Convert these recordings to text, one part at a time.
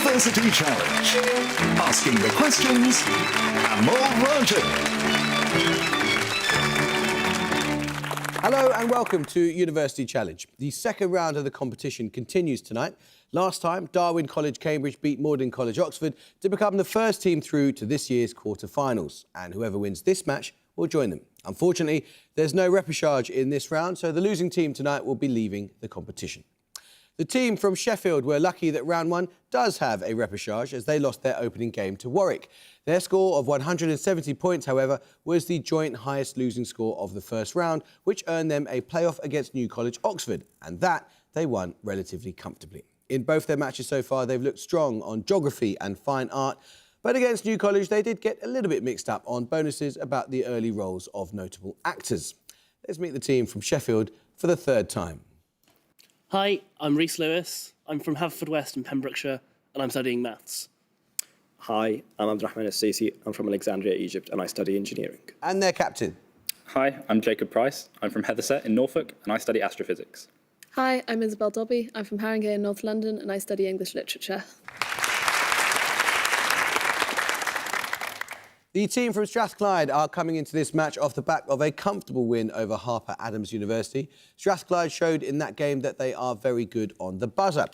University Challenge. Asking the questions and more ranting. Hello and welcome to University Challenge. The second round of the competition continues tonight. Last time, Darwin College Cambridge beat Magdalen College Oxford to become the first team through to this year's quarter-finals. And whoever wins this match will join them. Unfortunately, there's no repechage in this round, so the losing team tonight will be leaving the competition. The team from Sheffield were lucky that round one does have a repechage as they lost their opening game to Warwick. Their score of 170 points, however, was the joint highest losing score of the first round, which earned them a playoff against New College Oxford, and that they won relatively comfortably. In both their matches so far, they've looked strong on geography and fine art, but against New College, they did get a little bit mixed up on bonuses about the early roles of notable actors. Let's meet the team from Sheffield for the third time. Hi, I'm Rhys Lewis. I'm from Haverfordwest in Pembrokeshire and I'm studying maths. Hi, I'm Abdurrahman Al-Sisi. I'm from Alexandria, Egypt, and I study engineering. And their captain. Hi, I'm Jacob Price. I'm from Heatherset in Norfolk and I study astrophysics. Hi, I'm Isabel Dobby. I'm from Haringey in North London and I study English literature. The team from Strathclyde are coming into this match off the back of a comfortable win over Harper Adams University. Strathclyde showed in that game that they are very good on the buzzer.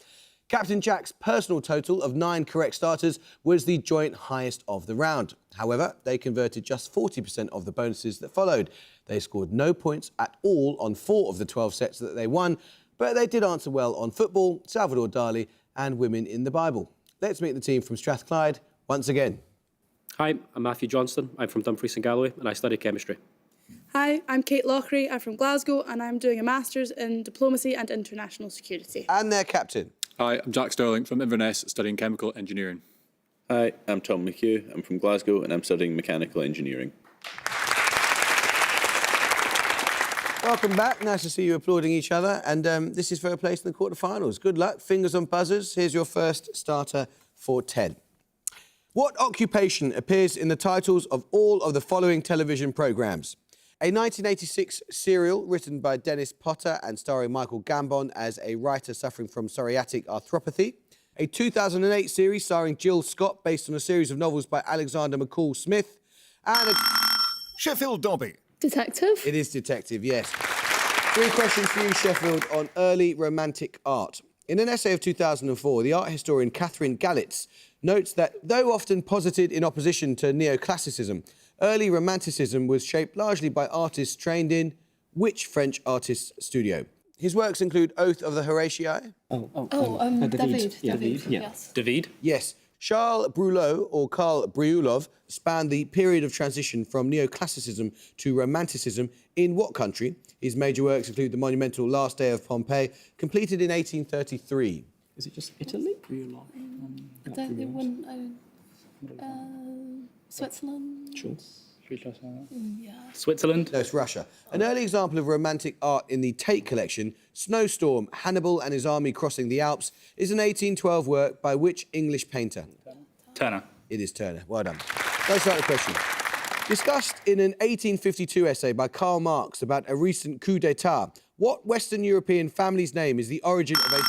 Captain Jack's personal total of 9 correct starters was the joint highest of the round. However, they converted just 40% of the bonuses that followed. They scored no points at all on 4 of the 12 sets that they won, but they did answer well on football, Salvador Dali and women in the Bible. Let's meet the team from Strathclyde once again. Hi, I'm Matthew Johnston. I'm from Dumfries and Galloway, and I study chemistry. Hi, I'm Kate Lockery. I'm from Glasgow, and I'm doing a Master's in Diplomacy and International Security. And their captain. Hi, I'm Jack Sterling from Inverness, studying chemical engineering. Hi, I'm Tom McHugh. I'm from Glasgow, and I'm studying mechanical engineering. Welcome back. Nice to see you applauding each other. And this is for a place in the quarterfinals. Good luck. Fingers on buzzers. Here's your first starter for 10. What occupation appears in the titles of all of the following television programmes? A 1986 serial written by Dennis Potter and starring Michael Gambon as a writer suffering from psoriatic arthropathy. A 2008 series starring Jill Scott based on a series of novels by Alexander McCall Smith. And a... Sheffield Dobby. Detective? It is detective, yes. 3 questions for you, Sheffield, on early romantic art. In an essay of 2004, the art historian Catherine Gallitz notes that, though often posited in opposition to neoclassicism, early romanticism was shaped largely by artists trained in which French artist's studio? His works include Oath of the Horatii. David. Yes. David? Yes. Charles Brulot, or Karl Briulov, spanned the period of transition from neoclassicism to romanticism in what country? His major works include the monumental Last Day of Pompeii, completed in 1833. Is it just Italy? Switzerland? Sure. Yeah. Switzerland? No, it's Russia. An early example of romantic art in the Tate collection, Snowstorm, Hannibal and his army crossing the Alps, is an 1812 work by which English painter? Turner. It is Turner. Well done. Let's start the question. Discussed in an 1852 essay by Karl Marx about a recent coup d'etat, what Western European family's name is the origin of a...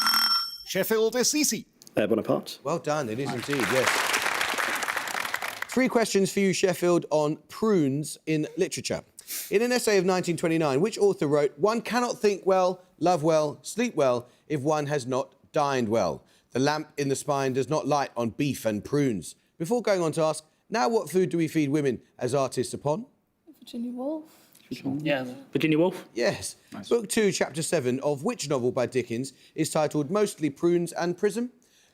Sheffield is easy. Bonaparte. Well done, it is indeed, yes. 3 questions for you, Sheffield, on prunes in literature. In an essay of 1929, which author wrote, "One cannot think well, love well, sleep well, if one has not dined well. The lamp in the spine does not light on beef and prunes." Before going on to ask, now what food do we feed women as artists upon? Virginia Woolf? Yeah. Virginia Woolf? Yes. Nice. Book 2, Chapter 7 of which novel by Dickens is titled Mostly Prunes and Prism?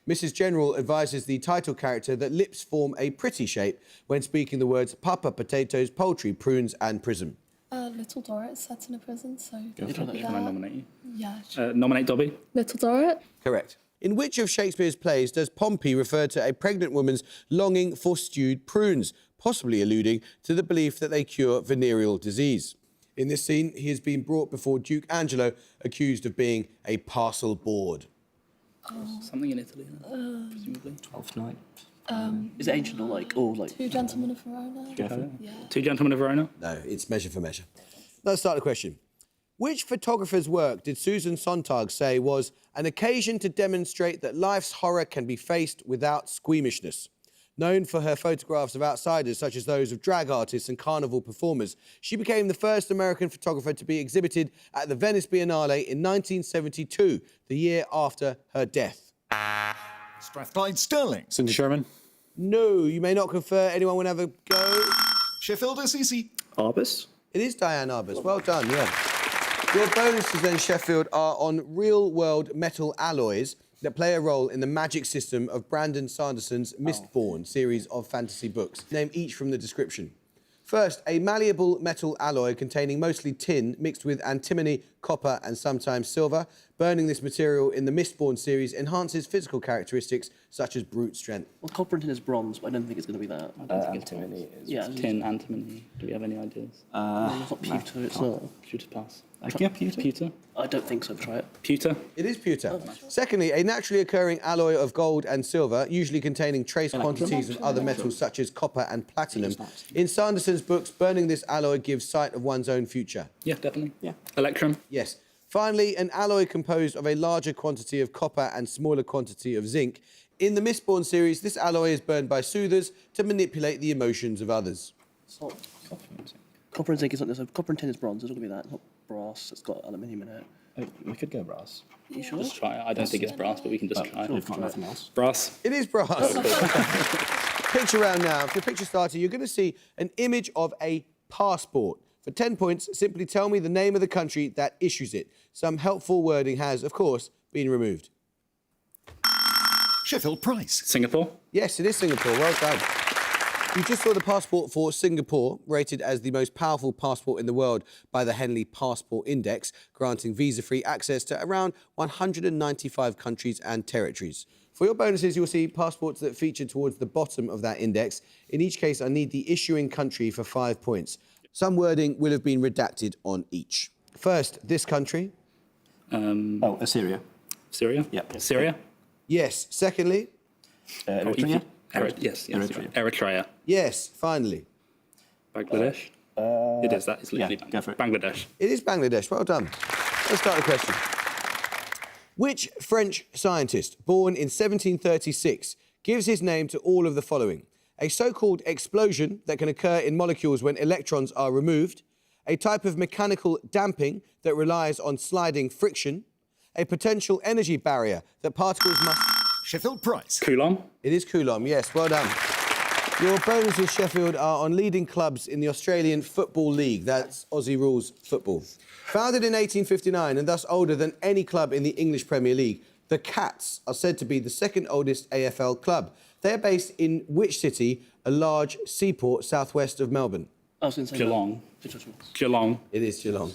Mrs. General advises the title character that lips form a pretty shape when speaking the words papa, potatoes, poultry, prunes and prism. Little Dorrit is set in a prison, so... Can I nominate you? Yeah. Nominate Dobby? Little Dorrit? Correct. In which of Shakespeare's plays does Pompey refer to a pregnant woman's longing for stewed prunes, possibly alluding to the belief that they cure venereal disease? In this scene, he has been brought before Duke Angelo, accused of being a parcel board. Something in Italy, presumably. Twelfth Night. Is it ancient or like... Two Gentlemen of Verona? Jeffrey. Yeah. 2 Gentlemen of Verona? No, it's measure for measure. Let's start the question. Which photographer's work did Susan Sontag say was an occasion to demonstrate that life's horror can be faced without squeamishness? Known for her photographs of outsiders, such as those of drag artists and carnival performers, she became the first American photographer to be exhibited at the Venice Biennale in 1972, the year after her death. Strathclyde Stirling. Cindy Sherman. No, you may not confer. Anyone want to have a go? Sheffield SEC. Arbus. It is Diane Arbus. Well done, yeah. Your bonuses then, Sheffield, are on real-world metal alloys that play a role in the magic system of Brandon Sanderson's Mistborn series of fantasy books. Name each from the description. First, a malleable metal alloy containing mostly tin mixed with antimony, copper and sometimes silver. Burning this material in the Mistborn series enhances physical characteristics such as brute strength. Well, copper and tin is bronze, but I don't think it's going to be that. Antimony is. Yeah, Tin, antimony. Do we have any ideas? it's not pewter, it's not. Pewter pass. Yeah, pewter. Pewter. I don't think so, try it. Pewter. It is pewter. Secondly, a naturally occurring alloy of gold and silver, usually containing trace quantities of other metals such as copper and platinum. In Sanderson's books, burning this alloy gives sight of one's own future. Yeah, definitely. Yeah. Electrum. Yes. Finally, an alloy composed of a larger quantity of copper and smaller quantity of zinc. In the Mistborn series, this alloy is burned by soothers to manipulate the emotions of others. It's not. Copper and zinc is not. So copper and tin is bronze. It's not going to be that. It's not brass. It's got aluminium in it. We could go brass. Are you sure? Just try it. I don't think it's brass, but we can just try it. We've got nothing else. Brass. It is brass. Picture round now. For the picture starter, you're going to see an image of a passport. For 10 points, simply tell me the name of the country that issues it. Some helpful wording has, of course, been removed. Sheffield Price. Singapore. Yes, it is Singapore. Well done. You just saw the passport for Singapore, rated as the most powerful passport in the world by the Henley Passport Index, granting visa-free access to around 195 countries and territories. For your bonuses, you'll see passports that feature towards the bottom of that index. In each case, I need the issuing country for 5 points. Some wording will have been redacted on each. First, this country. Assyria. Syria. Yep. Syria. Yes. Secondly. Eritrea. Yes. Eritrea. Eritrea. Yes. Finally. Bangladesh. It is. That is literally yeah, go for it. Bangladesh. It is Bangladesh. Well done. Let's start the question. Which French scientist, born in 1736, gives his name to all of the following? A so-called explosion that can occur in molecules when electrons are removed, a type of mechanical damping that relies on sliding friction, a potential energy barrier that particles must... Sheffield Price. Coulomb. It is Coulomb, yes, well done. Your bonuses, Sheffield, are on leading clubs in the Australian Football League. That's Aussie rules football. Founded in 1859 and thus older than any club in the English Premier League, the Cats are said to be the second oldest AFL club. They're based in which city, a large seaport southwest of Melbourne? I was going to say Geelong. that. Geelong. It is Geelong.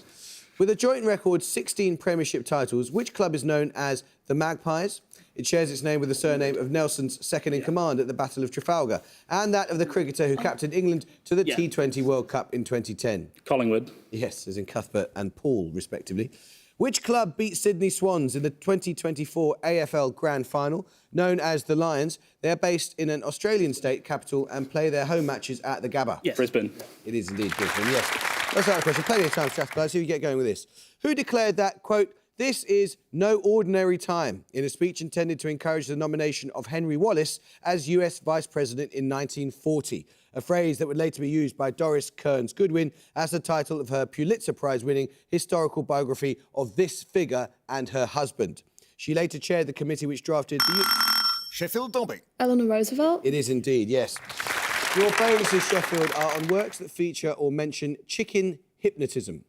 With a joint record 16 premiership titles, which club is known as the Magpies? It shares its name with the surname of Nelson's second-in-command at the Battle of Trafalgar and that of the cricketer who captained England to the T20 World Cup in 2010. Collingwood. Yes, as in Cuthbert and Paul, respectively. Which club beat Sydney Swans in the 2024 AFL Grand Final, known as the Lions? They're based in an Australian state capital and play their home matches at the Gabba. Yes. Brisbane. It is indeed Brisbane, yes. Let's start the question. Plenty of time, Strathclyde, so you get going with this. Who declared that, quote, "This is no ordinary time," in a speech intended to encourage the nomination of Henry Wallace as US Vice President in 1940, a phrase that would later be used by Doris Kearns Goodwin as the title of her Pulitzer Prize-winning historical biography of this figure and her husband. She later chaired the committee which drafted the... Sheffield Dobby. Eleanor Roosevelt. It is indeed, yes. Your bonuses, Sheffield, are on works that feature or mention chicken hypnotism.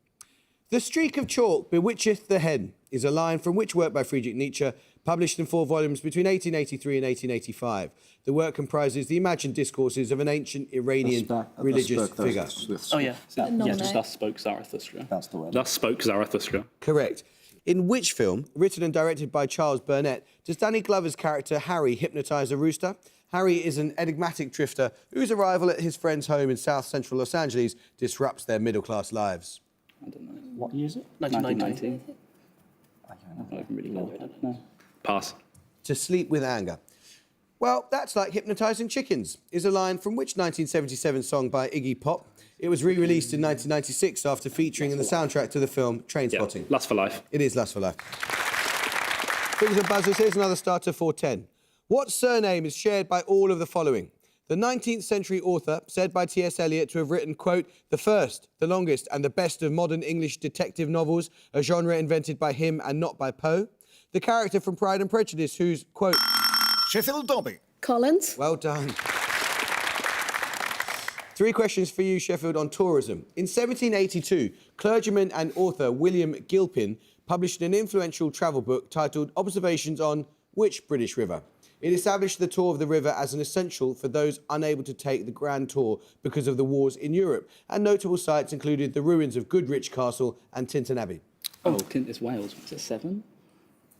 The streak of chalk bewitcheth the hen is a line from which work by Friedrich Nietzsche, published in 4 volumes between 1883 and 1885. The work comprises the imagined discourses of an ancient Iranian religious figure. Oh, yeah. Nominate. Thus spoke Zarathustra. That's the word. Thus spoke Zarathustra. Correct. In which film, written and directed by Charles Burnett, does Danny Glover's character Harry hypnotise a rooster? Harry is an enigmatic drifter whose arrival at his friend's home in south central Los Angeles disrupts their middle-class lives. I don't know. What year is it? 1990. I don't even really know. No. Pass. To sleep with anger. Well, that's like hypnotising chickens, is a line from which 1977 song by Iggy Pop? It was re-released in 1996 after featuring in the soundtrack to the film Trainspotting. Yeah, Lust for Life. It is Lust for Life. Fingers and buzzers, here's another starter for 10. What surname is shared by all of the following? The 19th century author, said by T.S. Eliot to have written, quote, the first, the longest and the best of modern English detective novels, a genre invented by him and not by Poe. The character from Pride and Prejudice whose, quote... Sheffield Dobby. Collins. Well done. 3 questions for you, Sheffield, on tourism. In 1782, clergyman and author William Gilpin published an influential travel book titled Observations on which British river? It established the tour of the river as an essential for those unable to take the Grand Tour because of the wars in Europe, and notable sites included the ruins of Goodrich Castle and Tintern Abbey. Oh, it's Wales. Is it 7?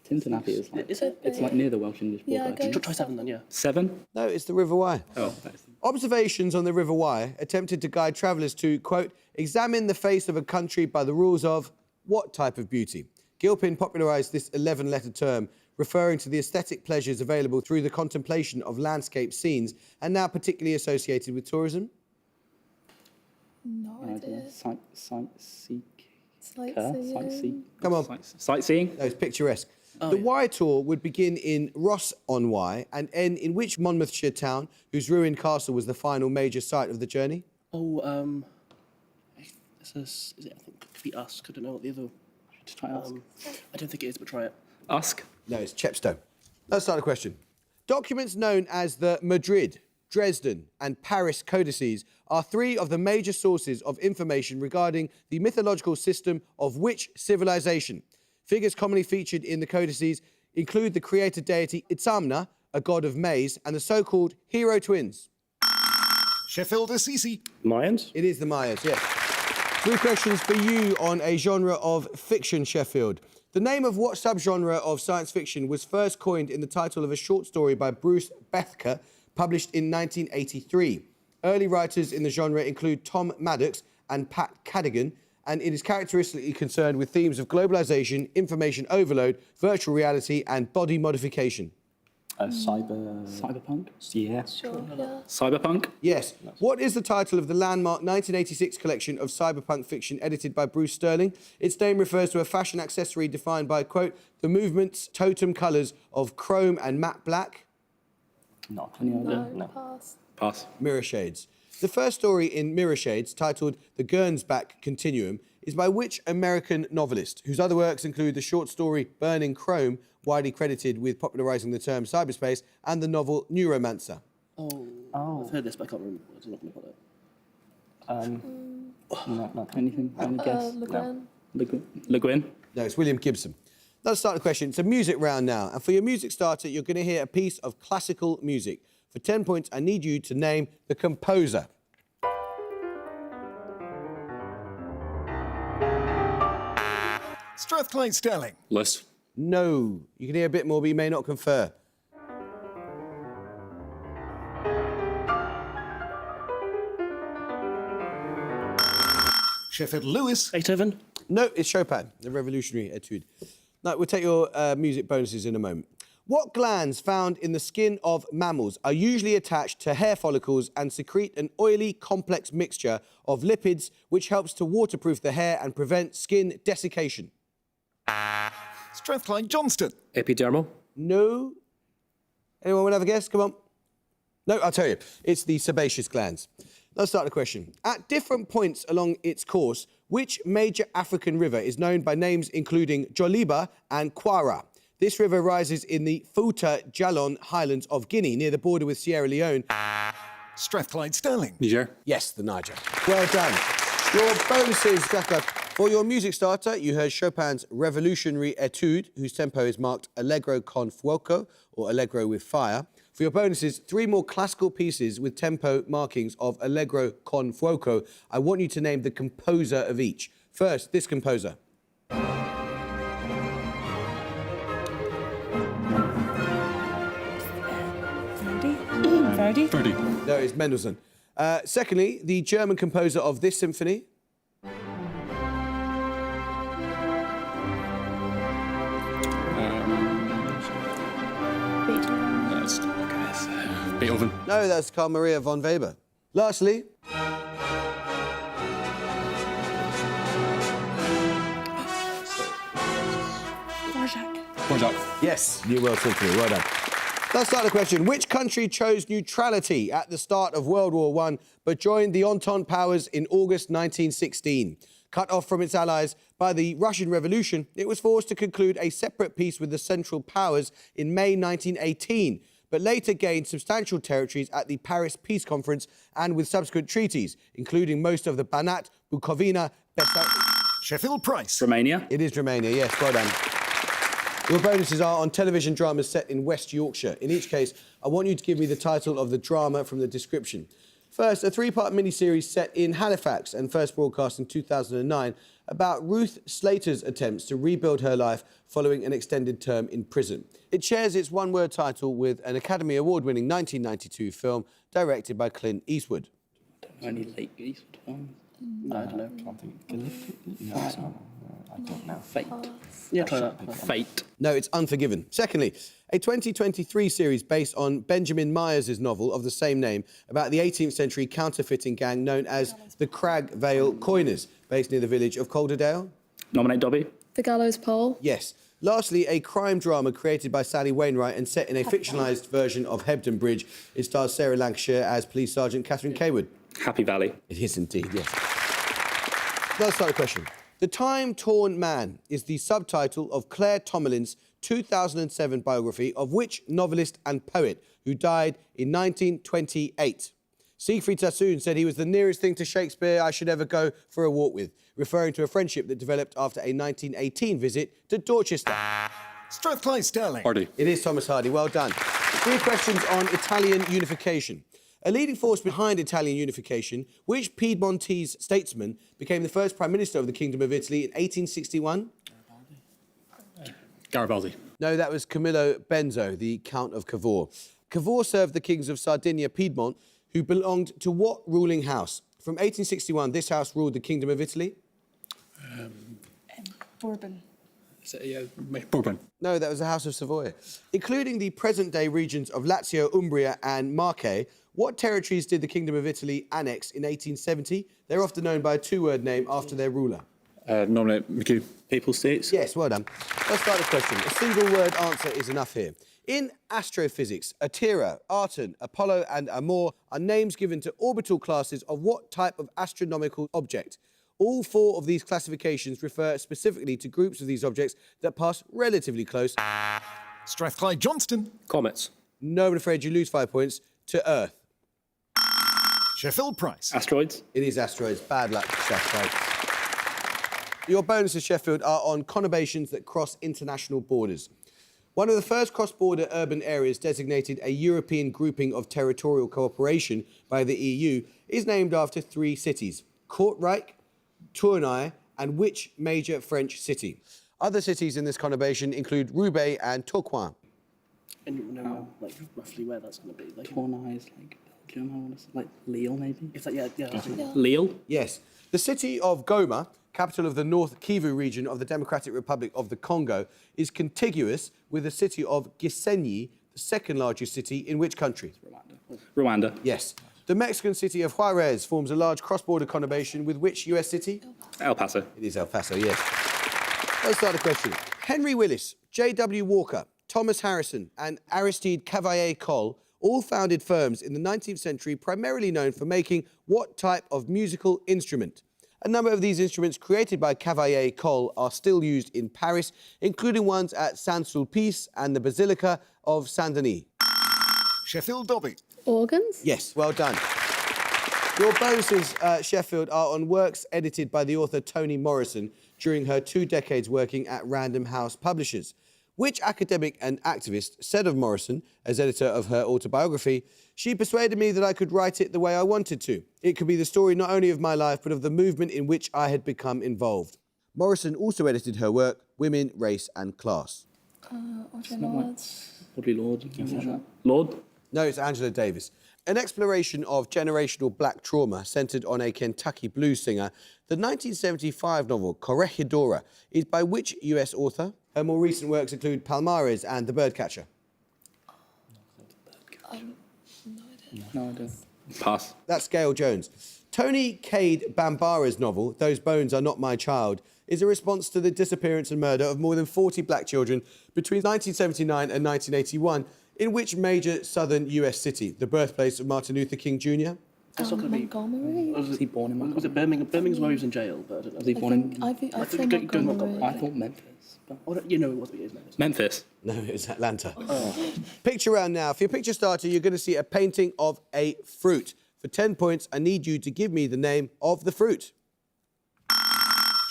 Tintern Abbey is like... Is it? It's like near the Welsh-English border. Yeah, Try 7 then, yeah. 7? No, it's the River Wye. Oh, that's... Observations on the River Wye attempted to guide travellers to, quote, examine the face of a country by the rules of what type of beauty? Gilpin popularised this 11-letter term, referring to the aesthetic pleasures available through the contemplation of landscape scenes and now particularly associated with tourism. No idea. Sightseeing. Come on. Sightseeing? No, it's picturesque. The Wye Tour would begin in Ross-on-Wye and end in which Monmouthshire town, whose ruined castle was the final major site of the journey? Oh, is it, I think it could be Usk. I don't know what the other... Just try Usk. I don't think it is, but try it. Usk? No, it's Chepstow. Let's start a question. Documents known as the Madrid, Dresden and Paris codices are 3 of the major sources of information regarding the mythological system of which civilization? Figures commonly featured in the codices include the creator deity Itzamna, a god of maize, and the so-called hero twins. Sheffield Assisi. Mayans? It is the Mayas, yes. 3 questions for you on a genre of fiction, Sheffield. The name of what subgenre of science fiction was first coined in the title of a short story by Bruce Bethke, published in 1983? Early writers in the genre include Tom Maddox and Pat Cadigan, and it is characteristically concerned with themes of globalisation, information overload, virtual reality and body modification. Cyberpunk? Yeah. Sure, yeah. Cyberpunk? Yes. What is the title of the landmark 1986 collection of cyberpunk fiction edited by Bruce Sterling? Its name refers to a fashion accessory defined by, quote, the movement's totem colours of chrome and matte black? Not any idea. No, pass. Pass. Mirror Shades. The first story in Mirror Shades, titled The Gernsback Continuum, is by which American novelist, whose other works include the short story Burning Chrome, widely credited with popularising the term cyberspace, and the novel Neuromancer? Oh. I've heard this, but I can't remember. I'm not going to put it. Not anything. Any guess? Le Guin. Le Guin? No, it's William Gibson. Let's start the question. It's a music round now, and for your music starter, you're going to hear a piece of classical music. For 10 points, I need you to name the composer. Strathclyde Sterling. List. No. You can hear a bit more, but you may not confer. Sheffield Lewis. Beethoven? No, it's Chopin, the Revolutionary Etude. Now, we'll take your music bonuses in a moment. What glands found in the skin of mammals are usually attached to hair follicles and secrete an oily, complex mixture of lipids which helps to waterproof the hair and prevent skin desiccation? Strathclyde Johnston. Epidermal? No. Anyone want to have a guess? Come on. No, I'll tell you. It's the sebaceous glands. Let's start the question. At different points along its course, which major African river is known by names including Joliba and Kwara? This river rises in the Fouta Djallon Highlands of Guinea, near the border with Sierra Leone. Strathclyde Sterling. Niger. Yes, the Niger. Well done. Your bonuses, Strathclyde. For your music starter, you heard Chopin's Revolutionary Etude, whose tempo is marked Allegro con fuoco, or Allegro with fire. For your bonuses, 3 more classical pieces with tempo markings of Allegro con fuoco. I want you to name the composer of each. First, this composer. Verdi. No, it's Mendelssohn. Secondly, the German composer of this symphony. Beethoven. No, that's Carl Maria von Weber. Lastly, Dvorak. yes, New World Symphony. Well done. Let's start the question. Which country chose neutrality at the start of World War I but joined the Entente powers in August 1916? Cut off from its allies by the Russian Revolution, it was forced to conclude a separate peace with the Central Powers in May 1918, but later gained substantial territories at the Paris Peace Conference and with subsequent treaties, including most of the Banat, Bukovina, Sheffield Price. Romania. It is Romania, yes, well done. Your bonuses are on television dramas set in West Yorkshire. In each case, I want you to give me the title of the drama from the description. First, a three-part miniseries set in Halifax and first broadcast in 2009 about Ruth Slater's attempts to rebuild her life following an extended term in prison. It shares its one-word title with an Academy Award-winning 1992 film directed by Clint Eastwood. Only late Eastwood films. No, I don't know. I don't know. Fate. Yeah, try that. Fate. No, it's Unforgiven. Secondly, a 2023 series based on Benjamin Myers' novel of the same name about the 18th century counterfeiting gang known as the Crag Vale Coiners, based near the village of Calderdale. Nominate Dobby. The Gallows Pole. Yes. Lastly, a crime drama created by Sally Wainwright and set in a fictionalised version of Hebden Bridge. It stars Sarah Lancashire as Police Sergeant Catherine Kaywood. Happy Valley. It is indeed, yes. Let's start the question. The Time-Torn Man is the subtitle of Claire Tomalin's 2007 biography of which novelist and poet who died in 1928? Siegfried Sassoon said he was the nearest thing to Shakespeare I should ever go for a walk with, referring to a friendship that developed after a 1918 visit to Dorchester. Strathclyde Sterling. Hardy. It is Thomas Hardy, well done. 3 questions on Italian unification. A leading force behind Italian unification, which Piedmontese statesman became the first Prime Minister of the Kingdom of Italy in 1861? Garibaldi. No, that was Camillo Benso, the Count of Cavour. Cavour served the kings of Sardinia, Piedmont, who belonged to what ruling house? From 1861, this house ruled the Kingdom of Italy? Bourbon. Bourbon. No, that was the House of Savoy. Including the present-day regions of Lazio, Umbria and Marche, what territories did the Kingdom of Italy annex in 1870? They're often known by a 2-word name after their ruler. Nominate McHugh. Papal States. Yes, well done. Let's start the question. A single-word answer is enough here. In astrophysics, Atira, Arton, Apollo and Amor are names given to orbital classes of what type of astronomical object? All 4 of these classifications refer specifically to groups of these objects that pass relatively close. Strathclyde Johnston. Comets. No, I'm afraid you lose 5 points to Earth. Sheffield Price. Asteroids. It is asteroids. Bad luck, Strathclyde. Your bonuses, Sheffield, are on conurbations that cross international borders. One of the first cross-border urban areas designated a European grouping of territorial cooperation by the EU is named after 3 cities: Kortrijk, Tournai, and which major French city? Other cities in this conurbation include Roubaix and Tourcoing. And you know, like, roughly where that's going to be. Like, Tournai is like Belgium, I want to say. Like Lille, maybe? if that, yeah. Lille. Yes. The city of Goma, capital of the North Kivu region of the Democratic Republic of the Congo, is contiguous with the city of Gisenyi, the second largest city in which country? Rwanda. Yes. The Mexican city of Juarez forms a large cross-border conurbation with which US city? El Paso. It is El Paso, yes. Let's start the question. Henry Willis, J.W. Walker, Thomas Harrison and Aristide Cavalier-Coll all founded firms in the 19th century primarily known for making what type of musical instrument? A number of these instruments created by Cavalier-Coll are still used in Paris, including ones at Saint-Sulpice and the Basilica of Saint-Denis. Sheffield Dobby. Organs. Yes, well done. Your bonuses, Sheffield, are on works edited by the author Toni Morrison during her 2 decades working at Random House Publishers. Which academic and activist said of Morrison, as editor of her autobiography, "She persuaded me that I could write it the way I wanted to. It could be the story not only of my life, but of the movement in which I had become involved." Morrison also edited her work, Women, Race and Class. Audrey Lords. Audrey Lorde. Lord. No, it's Angela Davis. An exploration of generational black trauma centred on a Kentucky blues singer, the 1975 novel Corregidora is by which US author? Her more recent works include Palmares and The Birdcatcher. No. No idea. Pass. That's Gail Jones. Tony Cade Bambara's novel, Those Bones Are Not My Child, is a response to the disappearance and murder of more than 40 black children between 1979 and 1981 in which major southern US city, the birthplace of Martin Luther King Jr.? That's not going to be. Montgomery? Was he born in Montgomery? Was it Birmingham? Birmingham's where he was in jail, but I don't know. Was he born in... I think Go Montgomery. I thought Memphis. But... Oh, you know it was, but it is Memphis. Memphis. No, it was Atlanta. Picture round now. For your picture starter, you're going to see a painting of a fruit. For 10 points, I need you to give me the name of the fruit.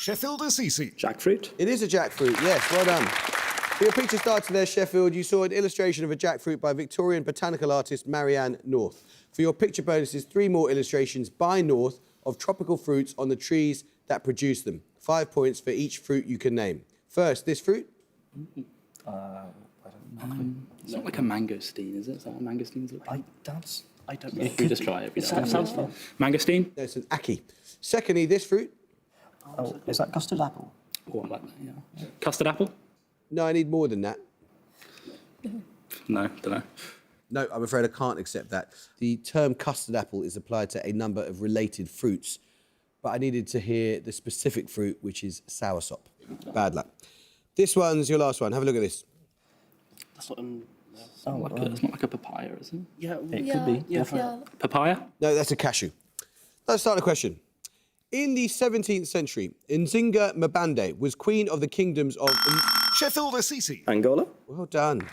Sheffield Assisi. Jackfruit. It is a jackfruit, yes, well done. For your picture starter there, Sheffield, you saw an illustration of a jackfruit by Victorian botanical artist Marianne North. For your picture bonuses, 3 more illustrations by North of tropical fruits on the trees that produce them. 5 points for each fruit you can name. First, this fruit. It's not like a mangosteen, is it? Is that what mangosteens look like? I don't know. If we just try it. If That sounds fun. Mangosteen? No, it's an ackee. Secondly, this fruit. Oh, is that custard apple? Oh, I like that, yeah. Custard apple? No, I need more than that. No, don't know. No, I'm afraid I can't accept that. The term custard apple is applied to a number of related fruits, but I needed to hear the specific fruit, which is soursop. Bad luck. This one's your last one. Have a look at this. That's not. It's not like a papaya, is it? Yeah. It could be. Yeah. Papaya? No, that's a cashew. Let's start a question. In the 17th century, Nzinga Mbande was queen of the kingdoms of... Sheffield Assisi. Angola. Well done.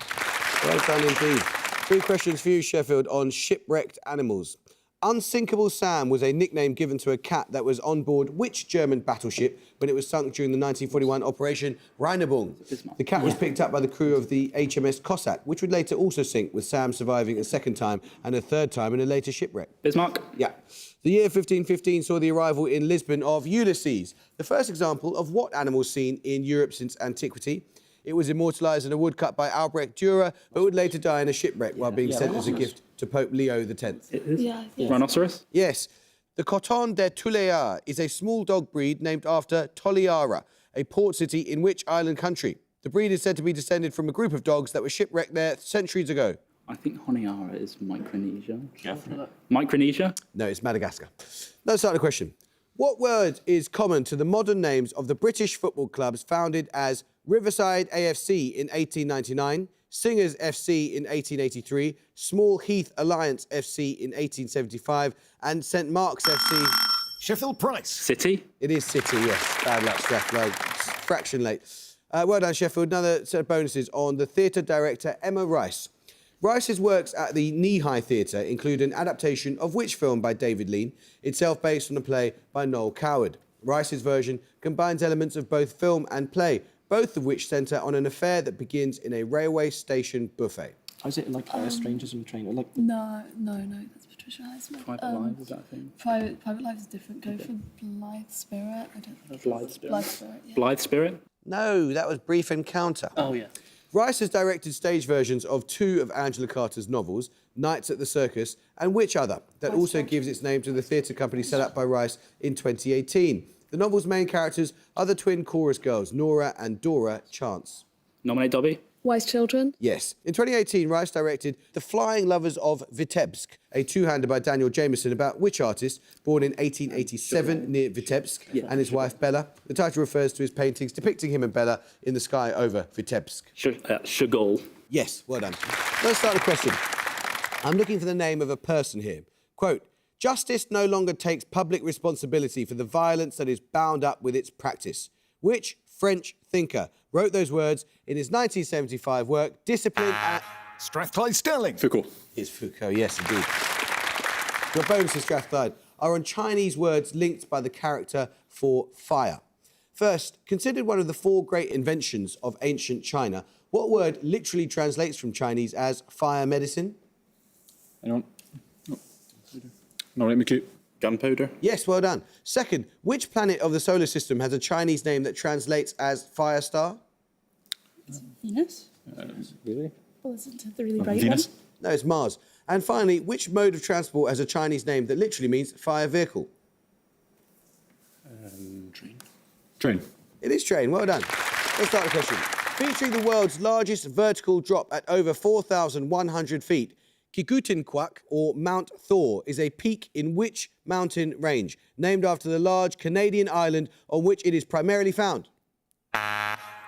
Well done indeed. 3 questions for you, Sheffield, on shipwrecked animals. Unsinkable Sam was a nickname given to a cat that was on board which German battleship when it was sunk during the 1941 Operation Rheinebung? The cat was picked up by the crew of the HMS Cossack, which would later also sink, with Sam surviving a second time and a third time in a later shipwreck. Bismarck? Yeah. The year 1515 saw the arrival in Lisbon of Ulysses, the first example of what animal seen in Europe since antiquity. It was immortalised in a woodcut by Albrecht Dürer, but would later die in a shipwreck while being sent as a gift to Pope Leo X. Yeah. Rhinoceros? Yes. The Coton de Tulear is a small dog breed named after Toliara, a port city in which island country? The breed is said to be descended from a group of dogs that were shipwrecked there centuries ago. I think Honiara is Micronesia. Micronesia? No, it's Madagascar. Let's start the question. What word is common to the modern names of the British football clubs founded as Riverside AFC in 1899, Singers FC in 1883, Small Heath Alliance FC in 1875, and St Mark's FC? Sheffield Price. City? It is City, yes. Bad luck, Strathclyde. Fraction late. Well done, Sheffield. Another set of bonuses on the theatre director Emma Rice. Rice's works at the Knee-High Theatre include an adaptation of which film by David Lean, itself based on a play by Noel Coward. Rice's version combines elements of both film and play, both of which centre on an affair that begins in a railway station buffet. Oh, is it like Strangers on the Train? Or like No, that's Patricia Highsmith. Private Life, is that a thing? Private Life is different. Go for Blithe Spirit. I don't know. Blythe Spirit. Blithe Spirit, yeah. Blythe Spirit? No, that was Brief Encounter. Oh, yeah. Rice has directed stage versions of 2 of Angela Carter's novels, Nights at the Circus and Which Other, that also gives its name to the theatre company set up by Rice in 2018. The novel's main characters are the twin chorus girls, Nora and Dora Chance. Nominate Dobby? Wise Children. Yes. In 2018, Rice directed The Flying Lovers of Vitebsk, a two-hander by Daniel Jameson about which artist, born in 1887 near Vitebsk, and his wife Bella. The title refers to his paintings depicting him and Bella in the sky over Vitebsk. Chagall. Yes, well done. Let's start the question. I'm looking for the name of a person here. Quote, justice no longer takes public responsibility for the violence that is bound up with its practice. Which French thinker wrote those words in his 1975 work, Discipline at... Strathclyde Sterling. Foucault. It's Foucault, yes, indeed. Your bonus in Strathclyde are on Chinese words linked by the character for fire. First, considered one of the 4 great inventions of ancient China, what word literally translates from Chinese as fire medicine? Anyone? Nominate McHugh. Gunpowder. Yes, well done. Second, which planet of the solar system has a Chinese name that translates as fire star? Venus. Really? Well, isn't the really bright Venus. one? No, it's Mars. And finally, which mode of transport has a Chinese name that literally means fire vehicle? Train. It is train. Well done. Let's start the question. Featuring the world's largest vertical drop at over 4,100 feet, Kigutenquack, or Mount Thor, is a peak in which mountain range, named after the large Canadian island on which it is primarily found?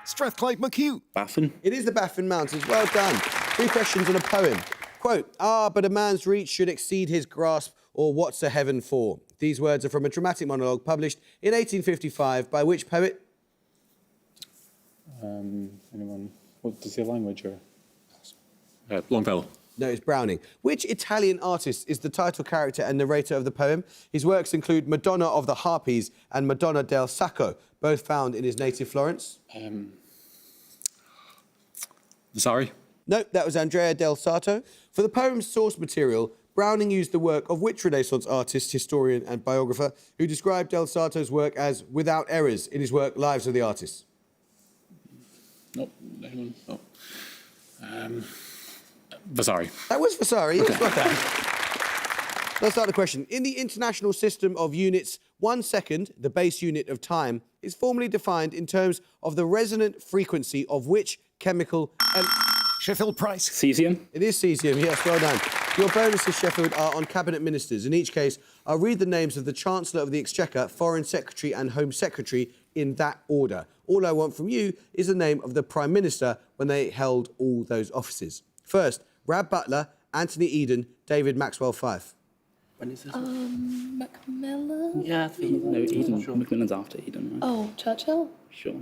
Strathclyde McHugh. Baffin. It is the Baffin Mountains. Well done. 3 questions on a poem. Quote, but a man's reach should exceed his grasp, or what's a heaven for? These words are from a dramatic monologue published in 1855 by which poet? Anyone? What does the language or? Longfellow. No, it's Browning. Which Italian artist is the title character and narrator of the poem? His works include Madonna of the Harpies and Madonna del Sacco, both found in his native Florence. Vasari. No, that was Andrea del Sarto. For the poem's source material, Browning used the work of which Renaissance artist, historian and biographer who described del Sarto's work as without errors in his work Lives of the Artists? Nope. Anyone? No. Vasari. That was Vasari. Yes, well done. Let's start the question. In the International System of Units, 1 second, the base unit of time, is formally defined in terms of the resonant frequency of which chemical... Sheffield Price. Cesium. It is cesium, yes, well done. Your bonuses, Sheffield, are on cabinet ministers. In each case, I'll read the names of the Chancellor of the Exchequer, Foreign Secretary and Home Secretary in that order. All I want from you is the name of the Prime Minister when they held all those offices. First, Rab Butler, Anthony Eden, David Maxwell Fyfe. When is this? Macmillan? Yeah, I think No, Eden. Macmillan's after Eden, right? Oh, Churchill? Sure.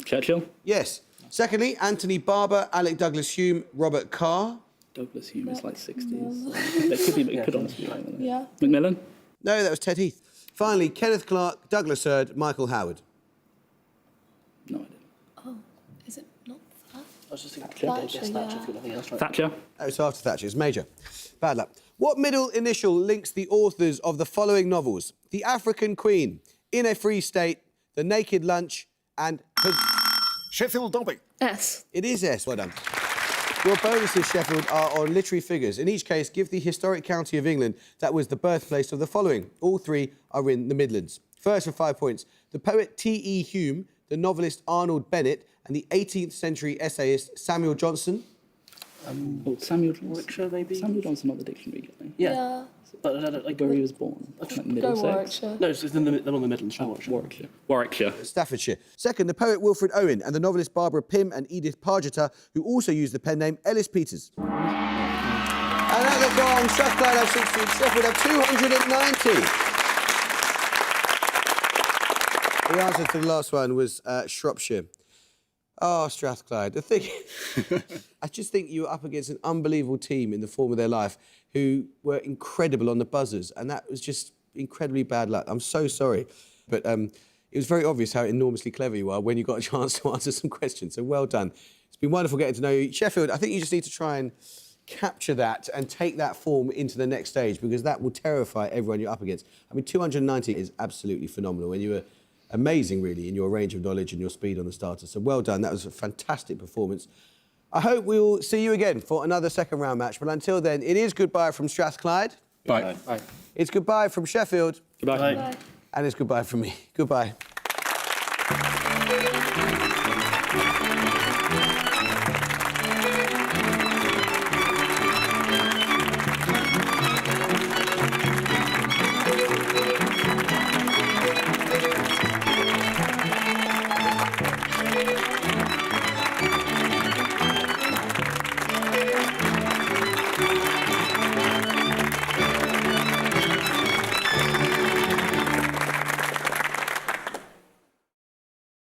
Churchill. Yes. Secondly, Anthony Barber, Alec Douglas Hume, Robert Carr. Douglas Hume is like 60s. It could be, but it could honestly be like that. Yeah. Macmillan. No, that was Ted Heath. Finally, Kenneth Clarke, Douglas Hurd, Michael Howard. No idea. Oh, is it not that? I was just thinking Thatcher, Thatcher, yeah. if you've got nothing else right. Thatcher. That was after Thatcher. It's Major. Bad luck. What middle initial links the authors of the following novels? The African Queen, In a Free State, The Naked Lunch, and... Sheffield Dobby. S. It is S. Well done. Your bonuses, Sheffield, are on literary figures. In each case, give the historic county of England that was the birthplace of the following. All 3 are in the Midlands. First, for 5 points, the poet T.E. Hume, the novelist Arnold Bennett, and the 18th century essayist Samuel Johnson. Samuel Johnson. Warwickshire, maybe? Samuel Johnson, not the dictionary guy. Yeah. But I don't like Where he was born. Like Go Middlesex. Warwickshire. No, it's in they're on the Midlands. Warwickshire. Warwickshire. Staffordshire. Second, the poet Wilfred Owen and the novelist Barbara Pym and Edith Pargeter, who also used the pen name Ellis Peters. And as they've gone, Strathclyde have 60, Sheffield have 290. The answer to the last one was Shropshire. Oh, Strathclyde. The thing, I just think you were up against an unbelievable team in the form of their life who were incredible on the buzzers, and that was just incredibly bad luck. I'm so sorry. But it was very obvious how enormously clever you are when you got a chance to answer some questions, so well done. It's been wonderful getting to know you. Sheffield, I think you just need to try and capture that and take that form into the next stage, because that will terrify everyone you're up against. I mean, 290 is absolutely phenomenal, and you were amazing, really, in your range of knowledge and your speed on the starter. So well done. That was a fantastic performance. I hope we'll see you again for another second round match. But until then, it is goodbye from Strathclyde. Bye. It's goodbye from Sheffield. Goodbye. Bye. And it's goodbye from me. Goodbye.